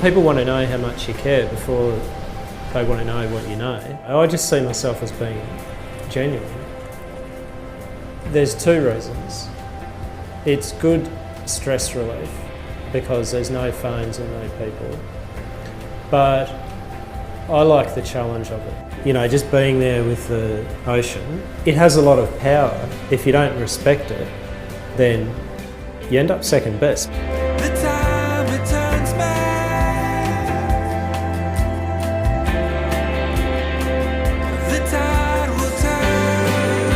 People want to know how much you care before they want to know what you know. I just see myself as being genuine. There's two reasons. It's good stress relief because there's no phones and no people. But I like the challenge of it. You know, just being there with the ocean, it has a lot of power. If you don't respect it, then you end up second best. The time it turns back. The tide will turn.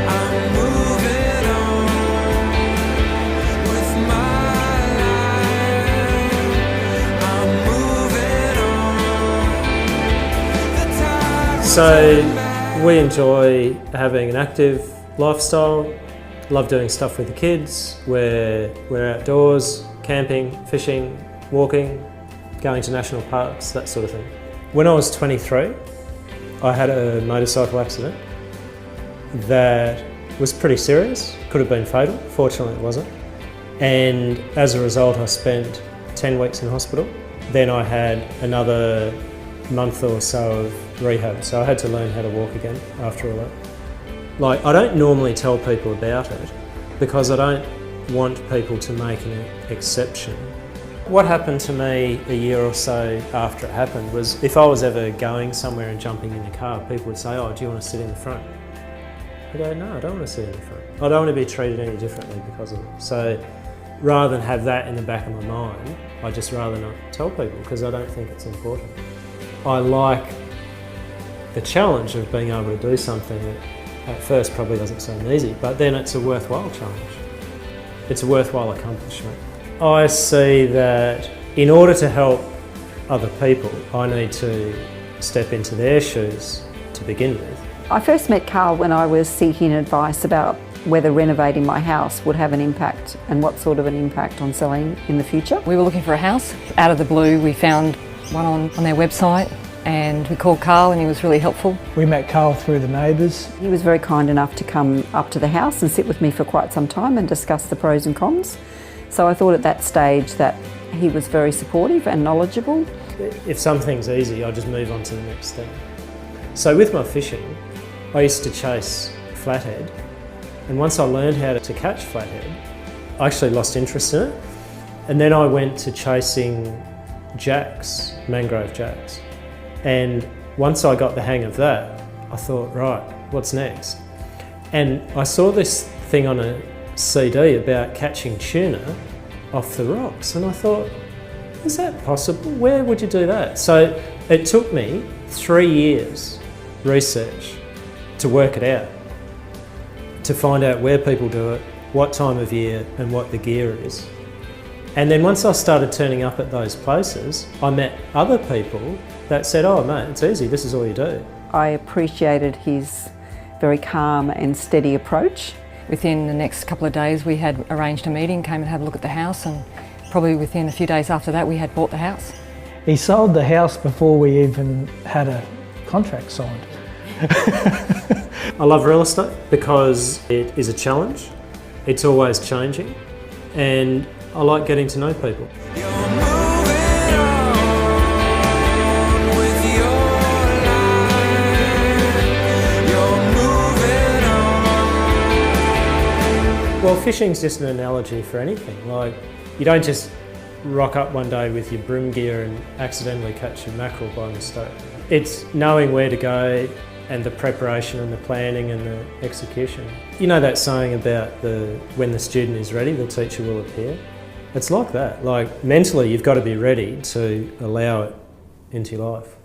I'm moving on with my life. I'm moving on. The tide So we enjoy having an active lifestyle. Love doing stuff with the kids. We're outdoors, camping, fishing, walking, going to national parks, that sort of thing. When I was 23, I had a motorcycle accident that was pretty serious. Could have been fatal. Fortunately, it wasn't. And as a result, I spent 10 weeks in hospital. Then I had another month or so of rehab. So I had to learn how to walk again after all that. Like, I don't normally tell people about it because I don't want people to make an exception. What happened to me a year or so after it happened was if I was ever going somewhere and jumping in a car, people would say, "Oh, do you want to sit in the front?" I go, "No, I don't want to sit in the front. I don't want to be treated any differently because of it." So rather than have that in the back of my mind, I just rather not tell people because I don't think it's important. I like the challenge of being able to do something that at first probably doesn't seem easy, but then it's a worthwhile challenge. It's a worthwhile accomplishment. I see that in order to help other people, I need to step into their shoes to begin with. I first met Karl when I was seeking advice about whether renovating my house would have an impact and what sort of an impact on selling in the future. We were looking for a house. Out of the blue, we found one on their website. And we called Karl and he was really helpful. We met Karl through the neighbours. He was very kind enough to come up to the house and sit with me for quite some time and discuss the pros and cons. So I thought at that stage that he was very supportive and knowledgeable. If something's easy, I just move on to the next thing. So with my fishing, I used to chase flathead, and once I learned how to catch flathead, I actually lost interest in it. And then I went to chasing jacks, mangrove jacks. And once I got the hang of that, I thought, right, what's next? And I saw this thing on a CD about catching tuna off the rocks, and I thought, is that possible? Where would you do that? So it took me 3 years research to work it out, to find out where people do it, what time of year, and what the gear is. And then once I started turning up at those places, I met other people that said, "Oh mate, it's easy, this is all you do." I appreciated his very calm and steady approach. Within the next couple of days, we had arranged a meeting, came and had a look at the house, and probably within a few days after that, we had bought the house. He sold the house before we even had a contract signed. I love real estate because it is a challenge. It's always changing, and I like getting to know people. You're moving on with your life. You're moving on. Well, fishing's just an analogy for anything. Like, you don't just rock up one day with your brim gear and accidentally catch a mackerel by mistake. It's knowing where to go and the preparation and the planning and the execution. You know that saying about when the student is ready, the teacher will appear? It's like that. Like, mentally, you've got to be ready to allow it into your life.